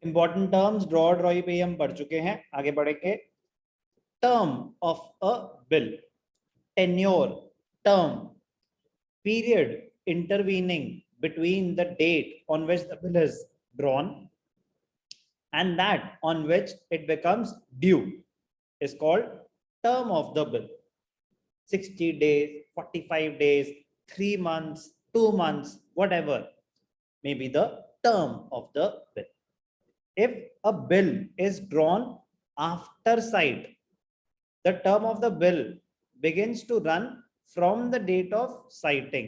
Important terms draw ड्रॉई पे हम पढ़ चुके हैं, आगे बढ़ेंगे। Term of a bill, tenure, term, period intervening between the date on which the bill is drawn and that on which it becomes due is called term of the bill. 60 days, 45 days, 3 months, 2 months, whatever may be the term of the bill. If a bill is drawn after sight, the term of the bill begins to run from the date of citing.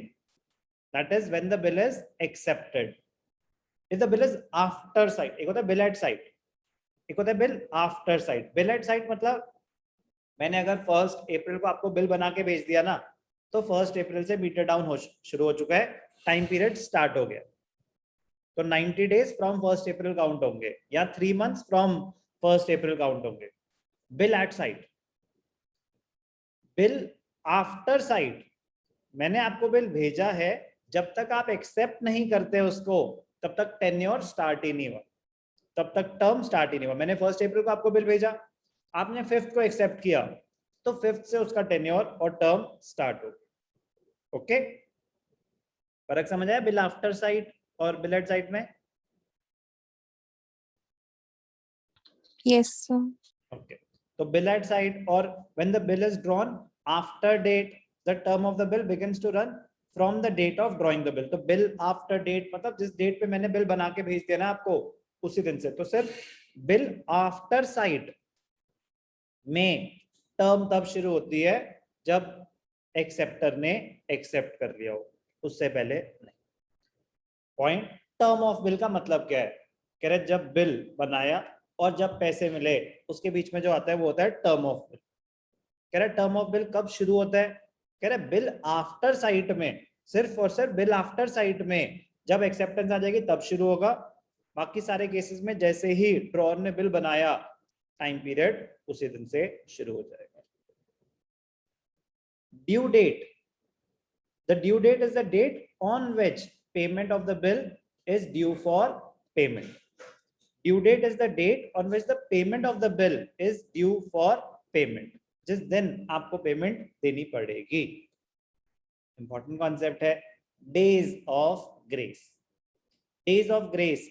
That is when the bill is accepted. If the bill is after sight, एक होता है bill at sight, एक होता है bill after sight. Bill at sight मतलब मैंने अगर 1 अप्रैल को आपको बिल बना के भेज दिया ना, तो 1 अप्रैल से मीटर डाउन हो शुरू हो चुका है, टाइम पीरियड स्टार्ट हो गया, तो 90 डेज फ्रॉम 1 अप्रैल काउंट होंगे या 3 मंथ्स फ्रॉम 1 अप्रैल काउंट होंगे. Bill at site. Bill after site, मैंने आपको बिल भेजा है, जब तक आप एक्सेप्ट नहीं करते उसको तब तक टेन्योर स्टार्ट ही नहीं हुआ, तब तक टर्म स्टार्ट ही नहीं हुआ. मैंने 1 अप्रैल को आपको बिल भेजा, आपने 5th को एक्सेप्ट किया, तो 5th से उसका टेन्योर और टर्म स्टार्ट हो. ओके, फर्क समझ आया बिल आफ्टर साइट और बिल एट साइट में? Yes, sir. ओके, तो बिल एट साइट और when the bill is drawn after date, the term of the bill begins to run from the date of drawing the bill. तो bill after date मतलब जिस date पे मैंने bill बना के भेज दिया ना आपको, उसी दिन से. तो सिर्फ बिल आफ्टर साइट में टर्म तब शुरू होती है जब एक्सेप्टर ने एक्सेप्ट कर लिया हो, उससे पहले नहीं. पॉइंट, टर्म ऑफ बिल का मतलब क्या है? कह रहे जब बिल बनाया और जब पैसे मिले, उसके बीच में जो आता है वो होता है टर्म ऑफ बिल. कह रहे टर्म ऑफ बिल कब शुरू होता है? कह रहे बिल आफ्टर साइट में, सिर्फ और सिर्फ बिल आफ्टर साइट में जब एक्सेप्टेंस आ जाएगी तब शुरू होगा. बाकी सारे केसेस में जैसे ही ड्रॉअर ने बिल बनाया, टाइम पीरियड उसी दिन से शुरू हो जाएगा. Due date, the due date is the date on which payment of the bill is due for payment. Due date is the date on which the payment of the bill is due for payment. जिस दिन आपको payment देनी पड़ेगी. Important concept है. Days of grace, days of grace,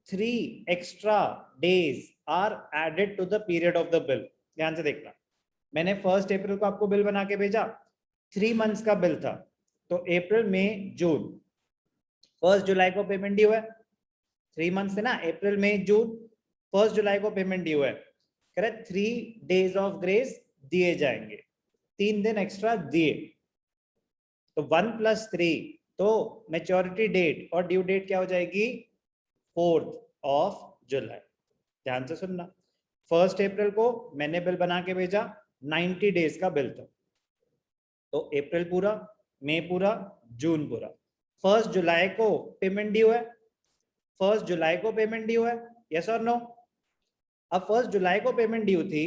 3 extra days are added to the period of the bill. ध्यान से देखना, मैंने 1 अप्रैल को आपको बिल बना के भेजा, 3 मंथ्स का बिल था, तो अप्रैल मई जून, 1 जुलाई को पेमेंट ड्यू है. 3 मंथ्स है ना, अप्रैल मई जून, 1 जुलाई को पेमेंट ड्यू है. कह रहे 3 डेज ऑफ ग्रेस दिए जाएंगे, 3 दिन एक्स्ट्रा दिए, तो 1 + 3, तो मैच्योरिटी डेट और ड्यू डेट क्या हो जाएगी? 4 जुलाई. ध्यान से सुनना, 1 अप्रैल को मैंने बिल बना के भेजा, 90 डेज का बिल था, तो अप्रैल पूरा, मई पूरा, जून पूरा. 1 जुलाई को पेमेंट ड्यू है, 1 जुलाई को पेमेंट ड्यू है, यस और नो? अब 1 जुलाई को पेमेंट ड्यू थी,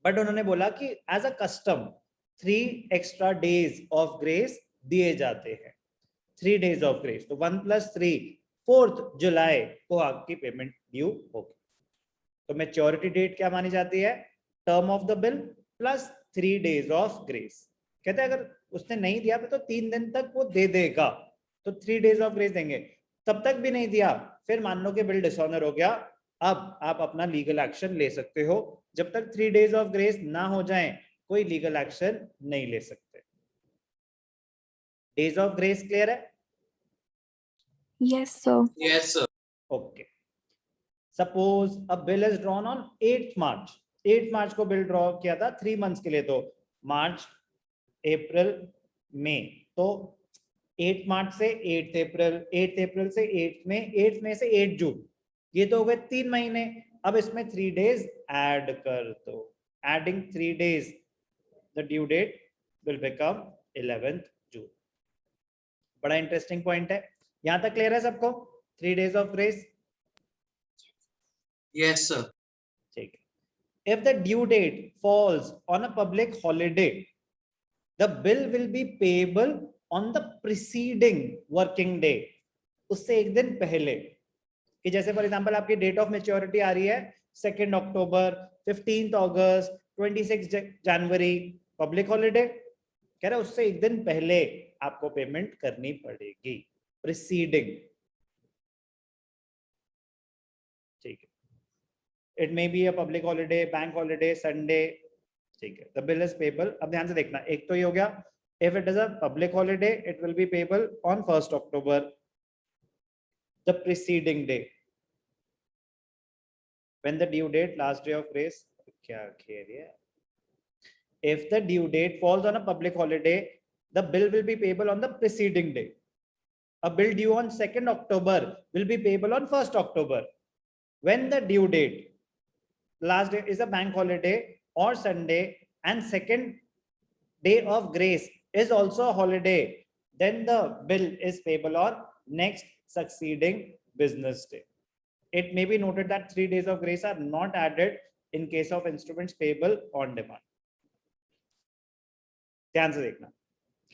बट उन्होंने बोला कि as a custom 3 extra days of grace दिए जाते हैं, 3 डेज ऑफ ग्रेस, तो 1 + 3, 4 जुलाई को आपकी पेमेंट ड्यू होगी. तो मैच्योरिटी डेट क्या मानी जाती है? Term of the bill plus 3 days of grace. कहते हैं अगर उसने नहीं दिया तो 3 दिन तक वो दे देगा, तो 3 डेज ऑफ ग्रेस देंगे. तब तक भी नहीं दिया, फिर मान लो कि बिल डिसऑनर हो गया, अब आप अपना लीगल एक्शन ले सकते हो. जब तक 3 डेज ऑफ ग्रेस ना हो जाए, कोई लीगल एक्शन नहीं ले सकते. डेज ऑफ ग्रेस क्लियर है? Yes, sir. Yes, sir. Okay. Suppose a bill is drawn on 8 मार्च, 8 मार्च को बिल ड्रॉ किया था 3 मंथ्स के लिए, तो मार्च, अप्रैल, मई, तो 8 मार्च से 8 अप्रैल, 8 अप्रैल से 8 मई, 8 मई से 8 जून, ये तो हो गए 3 महीने. अब इसमें 3 डेज ऐड कर दो, adding 3 days, the due date will become 11th June. बड़ा इंटरेस्टिंग पॉइंट है. यहां तक क्लियर है सबको? 3 days of grace. Yes, sir. ठीक है. If the due date falls on a public holiday, the bill will be payable on the preceding working day. उससे एक दिन पहले. कि जैसे फॉर एग्जांपल आपकी डेट ऑफ मेच्योरिटी आ रही है 2 अक्टूबर, 15 अगस्त, 26 जनवरी, पब्लिक हॉलिडे, कह रहा है उससे एक दिन पहले आपको पेमेंट करनी पड़ेगी, प्रीसीडिंग। ठीक है, it may be a public holiday, bank holiday, Sunday, ठीक है। द बिल इज पेबल, अब ध्यान से देखना, एक तो ये हो गया, if it is a public holiday it will be payable on 1 October, the preceding day, when the due date, last day of grace, क्या कह रही है, if the due date falls on a public holiday the bill will be payable on the preceding day. A bill due on 2nd October will be payable on 1st October. When the due date, last day is a bank holiday or Sunday and second day of grace is also a holiday, then the bill is payable on next succeeding business day. It may be noted that 3 days of grace are not added in case of instruments payable on demand. ध्यान से देखना,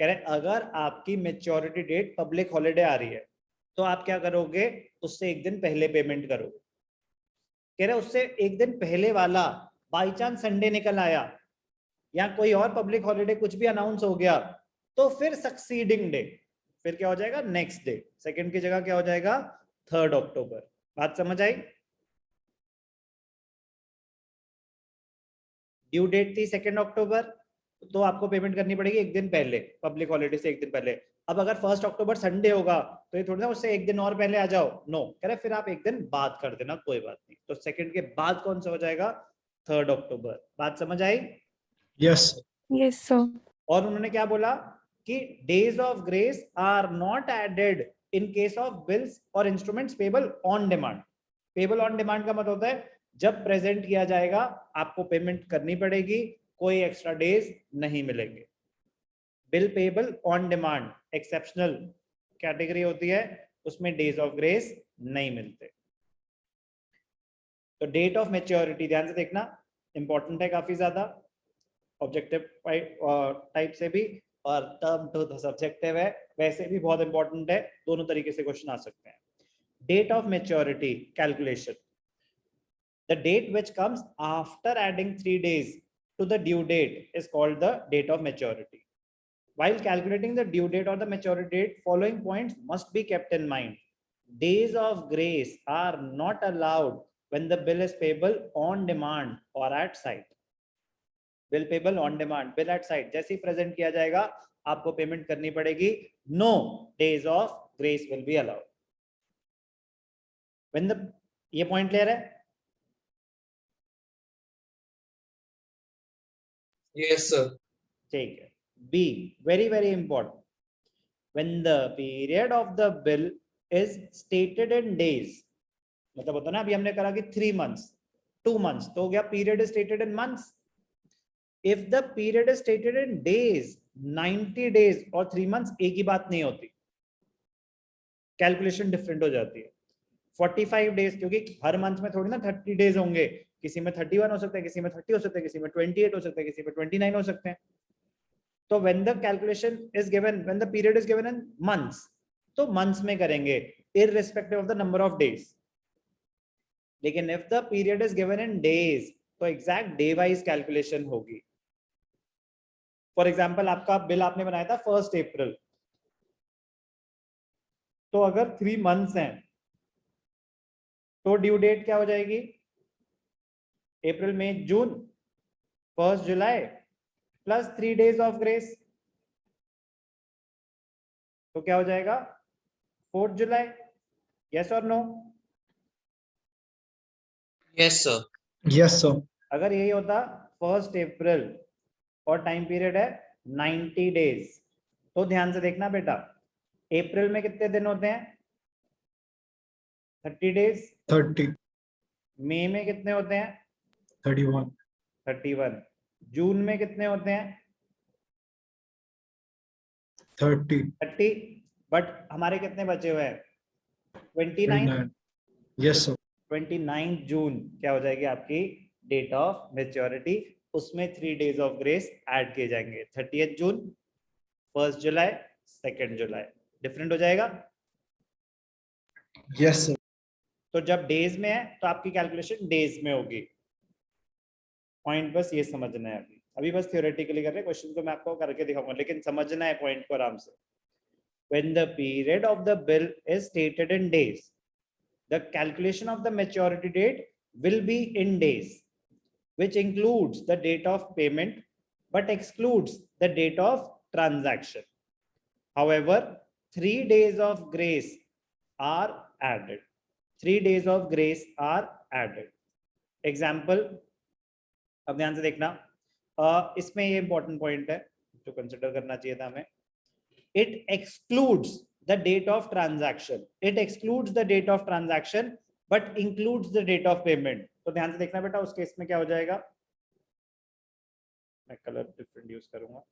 कह रहे अगर आपकी maturity date public holiday आ रही है तो आप क्या करोगे, उससे एक दिन पहले पेमेंट करोगे। कह रहे उससे एक दिन पहले वाला बाई चांस संडे निकल आया या कोई और पब्लिक हॉलिडे कुछ भी अनाउंस हो गया तो फिर सक्सीडिंग डे, फिर क्या हो जाएगा, नेक्स्ट डे, सेकंड की जगह क्या हो जाएगा, 3 अक्टूबर। बात समझ आई? ड्यू डेट थी 2 अक्टूबर, तो आपको पेमेंट करनी पड़ेगी एक दिन पहले, पब्लिक हॉलिडे से एक दिन पहले। अब अगर 1 अक्टूबर संडे होगा तो ये थोड़ी ना उससे एक दिन और पहले आ जाओ, नो, कह रहे फिर आप एक दिन बाद कर देना, कोई बात नहीं। तो सेकंड के बाद कौन सा हो जाएगा, 3 अक्टूबर। बात समझ आई? Yes Yes, sir. और उन्होंने क्या बोला कि days of grace are not added in case of bills और instruments payable on demand. Payable on demand का मतलब होता है जब प्रेजेंट किया जाएगा आपको पेमेंट करनी पड़ेगी, कोई एक्स्ट्रा डेज नहीं मिलेंगे। Bill payable on demand exceptional category होती है, उसमें डेज ऑफ ग्रेस नहीं मिलते। तो डेट ऑफ मेच्योरिटी ध्यान से देखना, इंपॉर्टेंट है काफी ज्यादा, ऑब्जेक्टिव टाइप से भी और टर्म टू द सब्जेक्टिव है, वैसे भी बहुत इंपॉर्टेंट है, दोनों तरीके से क्वेश्चन आ सकते हैं। Date of maturity calculation, the date which comes after adding 3 days to the due date is called the date of maturity. While calculating the due date or the maturity date, following points must be kept in mind. Days of grace are not allowed when the bill is payable on demand or at site. Bill payable on demand, bill at site, जैसे ही present किया जाएगा आपको payment करनी पड़ेगी, no days of grace will be allowed. When the, ये point clear है? Yes sir ठीक है। B, very very important, when the period of the bill is stated in days, मतलब होता ना, अभी हमने करा कि 3 months 2 months, तो हो गया period is stated in months. If the period is stated in days, 90 days और 3 months एक ही बात नहीं होती, कैलकुलेशन डिफरेंट हो जाती है। 45 days, क्योंकि हर मंथ में थोड़ी ना 30 days होंगे, किसी में 31 हो सकते हैं, किसी में 30 हो सकते हैं, किसी में 28 हो सकते हैं, किसी में 29 हो सकते हैं। तो when the calculation is given, when the period is given in months, तो months में करेंगे irrespective of the number of days। लेकिन if the period is given in days, तो exact day wise calculation होगी। फॉर एग्जाम्पल आपका bill आपने बनाया था 1 अप्रैल, तो अगर 3 months हैं तो ड्यू डेट क्या हो जाएगी, अप्रैल मई जून 1 जुलाई प्लस 3 days ऑफ ग्रेस, तो क्या हो जाएगा 4 जुलाई। यस और नो? यस सर अगर यही होता 1 अप्रैल और टाइम पीरियड है 90 days, तो ध्यान से देखना बेटा, अप्रैल में कितने दिन होते हैं, 30 days, 30 मई में कितने होते हैं, 31 31, जून में कितने होते हैं, 30 बट हमारे कितने बचे हुए हैं, 29। यस सर 29 जून क्या हो जाएगी आपकी डेट ऑफ मेच्योरिटी, उसमें 3 days ऑफ ग्रेस ऐड किए जाएंगे, 30th जून, 1 जुलाई, 2 जुलाई, डिफरेंट हो जाएगा। यस सर तो जब डेज में है तो आपकी कैलकुलेशन डेज में होगी। पॉइंट बस ये समझना है। अभी अभी बस थियोरेटिकली कर रहे हैं, क्वेश्चन को मैं आपको करके दिखाऊंगा, लेकिन समझना है पॉइंट को आराम से। When the period of the bill is stated in days, the calculation of the maturity date will be in days, which includes the date of payment but excludes the date of transaction. However, 3 days of grace are added. 3 days of grace are added. Example, अब ध्यान से देखना, इसमें ये important point है जो consider करना चाहिए था हमें। It excludes the date of transaction. It excludes the date of transaction, but includes the date of payment. तो ध्यान से देखना बेटा, उस केस में क्या हो जाएगा, मैं कलर डिफरेंट यूज करूंगा।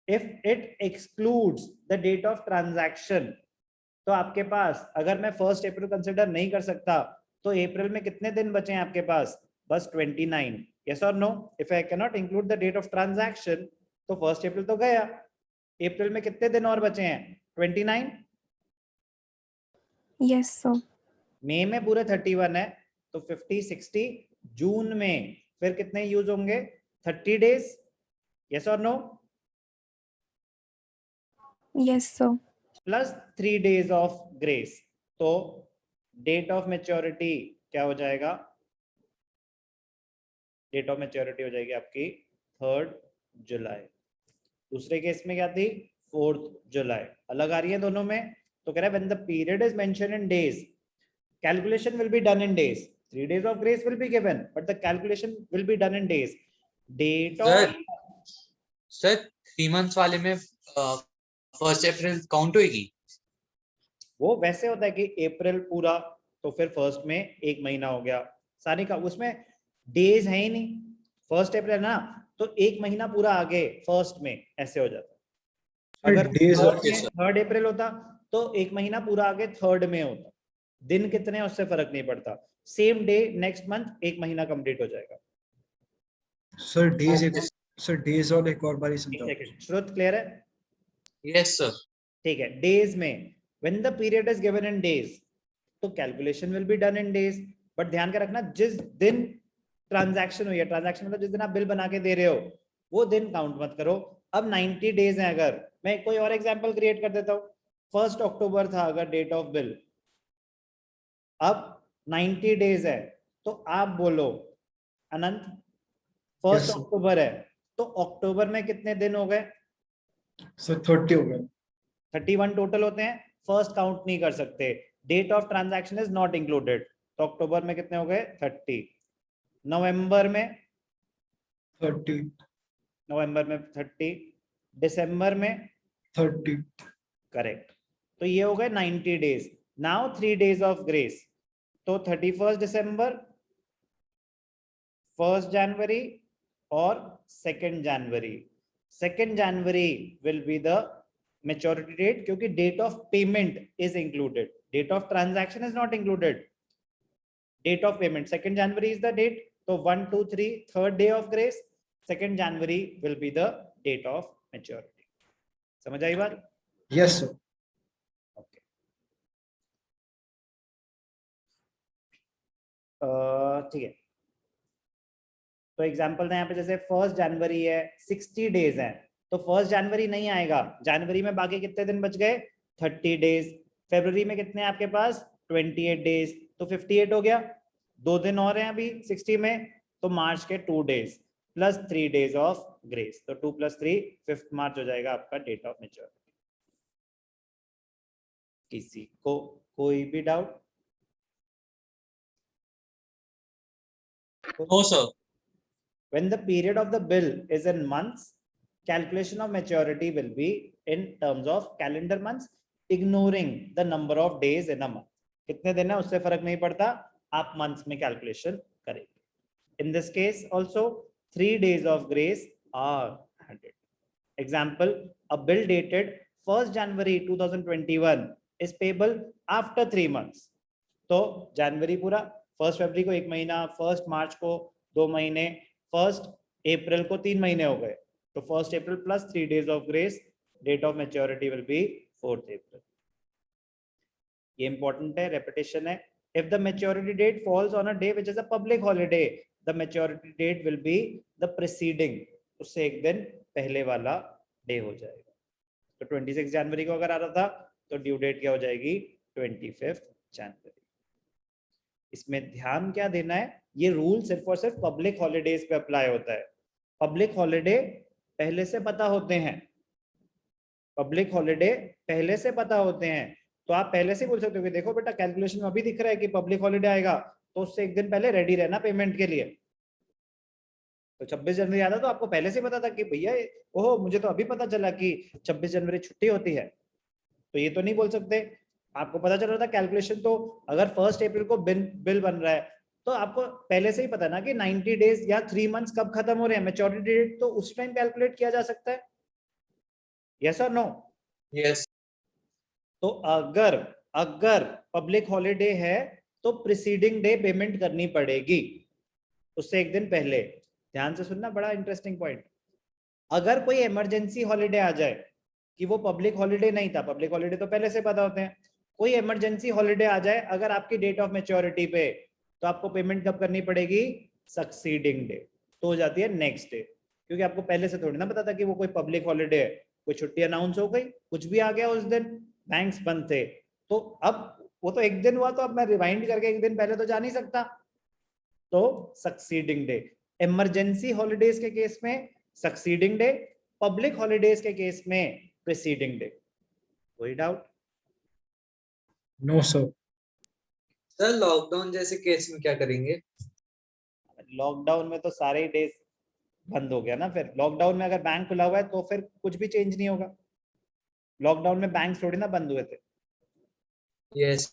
If it excludes the date of transaction, तो आपके पास अगर मैं 1 अप्रैल कंसिडर नहीं कर सकता तो अप्रैल में कितने दिन बचे हैं आपके पास, बस 29। yes or no? If I cannot include the date of transaction, तो 1 अप्रैल तो गया, अप्रैल में कितने दिन और बचे हैं, 29। Yes, sir. मई में पूरे 31 है, तो 50 60। जून में फिर कितने यूज होंगे, 30 डेज। यस और no? Yes, sir. Plus 3 days of grace. तो डेट ऑफ मेच्योरिटी क्या हो जाएगा, डेट ऑफ मेच्योरिटी हो जाएगी आपकी 3 जुलाई। दूसरे केस में क्या थी, 4 जुलाई। अलग आ रही है दोनों में। तो कह रहा है when the period is mentioned in days, calculation will be done in days. 3 days of grace will be given, but the calculation will be done in days. Date of sir 3 months वाले में 1 अप्रैल count होगी? वो वैसे होता है कि अप्रैल पूरा तो फिर फर्स्ट में 1 महीना हो गया सारी का, उसमें डेज है ही नहीं। 1 अप्रैल ना, तो 1 महीना पूरा आगे फर्स्ट में ऐसे हो जाता। अगर 3 अप्रैल होता तो 1 महीना पूरा आगे 3 में होता। दिन कितने उससे फर्क नहीं पड़ता, सेम डे नेक्स्ट मंथ 1 महीना कंप्लीट हो जाएगा। सर डेज और एक और बार समझाओ। श्रुत क्लियर है? Yes sir. ठीक है, डेज में when the period is given in days, तो calculation will be done in days. But ध्यान का रखना, जिस दिन ट्रांजैक्शन हुई है, ट्रांजैक्शन मतलब जिस दिन आप बिल बना के दे रहे हो, वो दिन काउंट मत करो। अब 90 डेज है, अगर मैं कोई और एग्जांपल क्रिएट कर देता हूँ, 1 अक्टूबर था अगर डेट ऑफ बिल, अब 90 डेज है, तो आप बोलो अनंत 1 अक्टूबर है, तो अक्टूबर में कितने दिन हो गए, सर 30 हो गए। 31 टोटल होते हैं, फर्स्ट काउंट नहीं कर सकते। Date of transaction is not included, तो अक्टूबर में कितने हो गए, 30। नवंबर में 30, नवंबर में 30, दिसंबर में 30। करेक्ट। तो ये हो गए 90 days. Now 3 days of grace, तो 31 दिसंबर, 1 जनवरी और 2 जनवरी। 2 जनवरी will be the maturity date, क्योंकि date of payment is included, date of transaction is not included. Date of payment 2 जनवरी इज द डेट, तो 1 2 3 3rd डे ऑफ ग्रेस, 2 जनवरी will be the date of maturity. समझ आई बात? Yes sir. ठीक है, तो एग्जांपल दें यहाँ पे, जैसे 1 जनवरी है, 60 डेज है, तो 1 जनवरी नहीं आएगा। जनवरी में बाकी कितने दिन बच गए, 30 डेज। फरवरी में कितने हैं आपके पास, 28 डेज, तो 58 हो गया। 2 दिन और हैं अभी 60 में, तो मार्च के 2 days plus 3 days of grace, तो 2 + 3 5 मार्च हो जाएगा आपका डेट ऑफ मेच्योरिटी। किसी को कोई भी doubt? No sir. When the period of the bill is in months, calculation of maturity will be in terms of calendar months, ignoring the number of days in a month. कितने दिन है उससे फर्क नहीं पड़ता, आप months में calculation करेंगे। In this case also 3 days of grace are added. Example, a bill dated 1st January 2021 is payable after 3 months. तो जनवरी पूरा, 1 फरवरी को 1 महीना, 1 मार्च को 2 महीने, 1 अप्रैल को 3 महीने हो गए, तो 1 April plus 3 days of grace, date of maturity will be 4th April. ये इंपॉर्टेंट है, रेपिटेशन है। If the maturity date falls on a day which is a public holiday, the maturity date will be the preceding, उससे एक दिन पहले वाला day हो जाएगा। तो 26 जनवरी को अगर आ रहा था तो ड्यू डेट क्या हो जाएगी, 25 जनवरी। इसमें ध्यान क्या देना है, ये रूल सिर्फ और सिर्फ पब्लिक हॉलीडेज पे अप्लाई होता है। पब्लिक हॉलीडे पहले से पता होते हैं, पब्लिक हॉलीडे पहले से पता होते हैं, तो आप पहले से बोल सकते हो कि देखो बेटा कैलकुलेशन में अभी दिख रहा है कि पब्लिक हॉलीडे आएगा, तो उससे एक दिन पहले रेडी रहना पेमेंट के लिए। तो 26 जनवरी आता तो आपको पहले से पता था कि भैया ओहो मुझे तो अभी पता चला कि 26 जनवरी छुट्टी होती है, तो ये तो नहीं बोल सकते। आपको पता चल रहा था कैलकुलेशन, तो अगर 1 अप्रैल को बिल बन रहा है तो आपको पहले से ही पता ना कि 90 डेज या 3 मंथ्स कब खत्म हो रहे हैं, मैच्योरिटी डेट तो उस टाइम कैलकुलेट किया जा सकता है। यस और नो? यस। तो अगर अगर पब्लिक हॉलीडे है तो प्रीसीडिंग डे पेमेंट करनी पड़ेगी, उससे एक दिन पहले। ध्यान से सुनना, बड़ा इंटरेस्टिंग पॉइंट। अगर कोई इमरजेंसी हॉलीडे आ जाए कि वो पब्लिक हॉलीडे नहीं था, पब्लिक हॉलीडे तो पहले से पता होते हैं, कोई इमरजेंसी हॉलीडे आ जाए अगर आपकी डेट ऑफ मैच्योरिटी पे, तो आपको पेमेंट कब करनी पड़ेगी, सक्सीडिंग डे, तो हो जाती है नेक्स्ट डे। क्योंकि आपको पहले से थोड़ी ना पता था कि वो कोई पब्लिक हॉलीडे है, कोई छुट्टी अनाउंस हो गई, कुछ भी आ गया उस दिन, बैंक्स बंद थे, तो अब वो तो एक दिन हुआ, तो अब मैं रिवाइंड करके एक दिन पहले तो जा नहीं सकता, तो सक्सीडिंग डे। इमरजेंसी हॉलीडेज के केस में सक्सीडिंग डे, पब्लिक हॉलीडेज के केस में प्रीसीडिंग डे। कोई doubt? No sir. Sir lockdown जैसे केस में क्या करेंगे? लॉकडाउन में तो सारे डेज बंद हो गया ना, फिर लॉकडाउन में अगर बैंक खुला हुआ है तो फिर कुछ भी चेंज नहीं होगा। लॉकडाउन में बैंक थोड़ी ना बंद हुए थे, यस।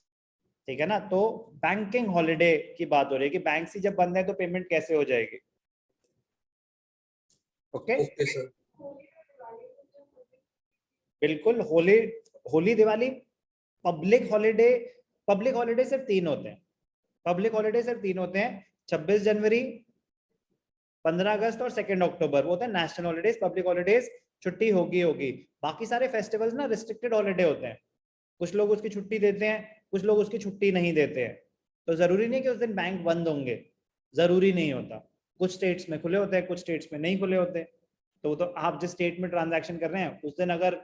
ठीक है ना। तो बैंकिंग हॉलीडे की बात हो रही है कि बैंक ही जब बंद है तो पेमेंट कैसे हो जाएगी। Okay, okay sir. बिल्कुल। Holi, Holi, Diwali, public holiday, public holiday सिर्फ 3 होते हैं, पब्लिक हॉलीडे सिर्फ 3 होते हैं, 26 जनवरी, 15 अगस्त और 2 अक्टूबर, वो होते हैं नेशनल हॉलीडेज, पब्लिक हॉलीडेज छुट्टी होगी होगी। बाकी सारे फेस्टिवल्स ना रिस्ट्रिक्टेड हॉलीडे होते हैं, कुछ लोग उसकी छुट्टी देते हैं, कुछ लोग उसकी छुट्टी नहीं देते हैं। तो जरूरी नहीं कि उस दिन बैंक बंद होंगे, जरूरी नहीं होता। कुछ स्टेट्स में खुले होते हैं, कुछ स्टेट्स में नहीं खुले होते। तो आप जिस स्टेट में ट्रांजैक्शन कर रहे हैं उस दिन अगर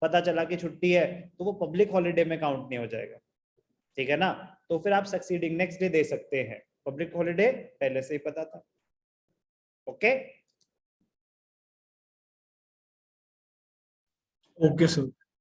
पता चला कि छुट्टी है तो वो पब्लिक हॉलीडे में काउंट नहीं हो जाएगा, ठीक है ना। तो फिर आप सक्सीडिंग नेक्स्ट डे दे सकते हैं, पब्लिक हॉलीडे पहले से ही पता था। Okay, okay sir.